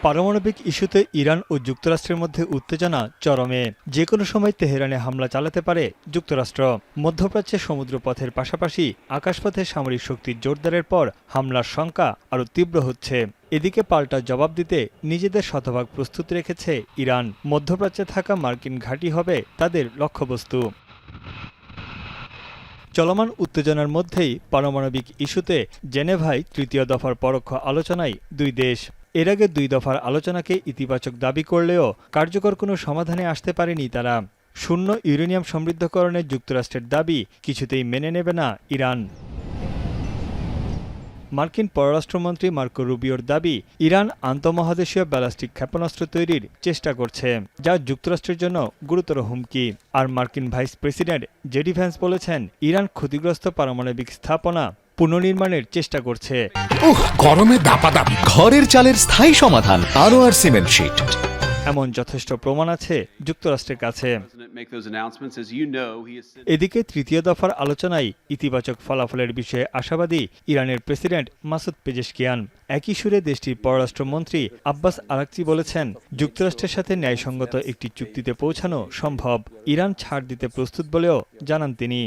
পারমাণবিক ইস্যুতে ইরান ও যুক্তরাষ্ট্রের মধ্যে উত্তেজনা চরমে। যে কোনো সময় তেহরানে হামলা চালাতে পারে যুক্তরাষ্ট্র। মধ্যপ্রাচ্যে সমুদ্রপথের পাশাপাশি আকাশপথে সামরিক শক্তি জোরদারের পর হামলার শঙ্কা আরও তীব্র হচ্ছে। এদিকে পাল্টা জবাব দিতে নিজেদের শতভাগ প্রস্তুত রেখেছে ইরান। মধ্যপ্রাচ্যে থাকা মার্কিন ঘাঁটি হবে তাদের লক্ষ্যবস্তু। চলমান উত্তেজনার মধ্যেই পারমাণবিক ইস্যুতে জেনেভায় তৃতীয় দফার পরোক্ষ আলোচনায় দুই দেশ। এর আগে দুই দফার আলোচনাকে ইতিবাচক দাবি করলেও কার্যকর কোনো সমাধানে আসতে পারেনি তারা। শূন্য ইউরেনিয়াম সমৃদ্ধকরণের যুক্তরাষ্ট্রের দাবি কিছুতেই মেনে নেবে না ইরান। মার্কিন পররাষ্ট্রমন্ত্রী মার্কো রুবিওর দাবি, ইরান আন্তঃমহাদেশীয় ব্যালিস্টিক ক্ষেপণাস্ত্র তৈরির চেষ্টা করছে, যা যুক্তরাষ্ট্রের জন্য গুরুতর হুমকি। আর মার্কিন ভাইস প্রেসিডেন্ট জেডি ভ্যান্স বলেছেন, ইরান ক্ষতিগ্রস্ত পারমাণবিক স্থাপনা পুনর্নির্মাণের চেষ্টা করছে। গরমে দাপাদাপি, ঘরের চালের স্থায়ী সমাধান আনোয়ার সিমেন্ট শীট। এমন যথেষ্ট প্রমাণ আছে যুক্তরাষ্ট্রের কাছে। এদিকে তৃতীয় দফার আলোচনায় ইতিবাচক ফলাফলের বিষয়ে আশাবাদী ইরানের প্রেসিডেন্ট মাসুদ পেজেশকিয়ান। একই সুরে দেশটির পররাষ্ট্রমন্ত্রী আব্বাস আরাকচি বলেছেন, যুক্তরাষ্ট্রের সাথে ন্যায়সঙ্গত একটি চুক্তিতে পৌঁছানো সম্ভব। ইরান ছাড় দিতে প্রস্তুত বলেও জানান তিনি।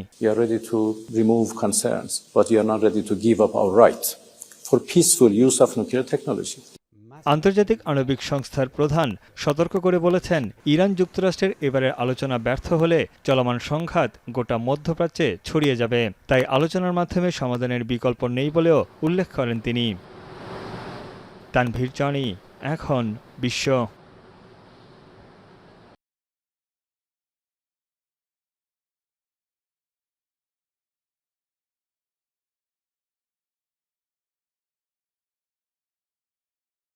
আন্তর্জাতিক আণবিক সংস্থার প্রধান সতর্ক করে বলেছেন, ইরান যুক্তরাষ্ট্রের এবারের আলোচনা ব্যর্থ হলে চলমান সংঘাত গোটা মধ্যপ্রাচ্যে ছড়িয়ে যাবে। তাই আলোচনার মাধ্যমে সমাধানের বিকল্প নেই বলেও উল্লেখ করেন তিনি। তানভীর জনি, এখন বিশ্ব।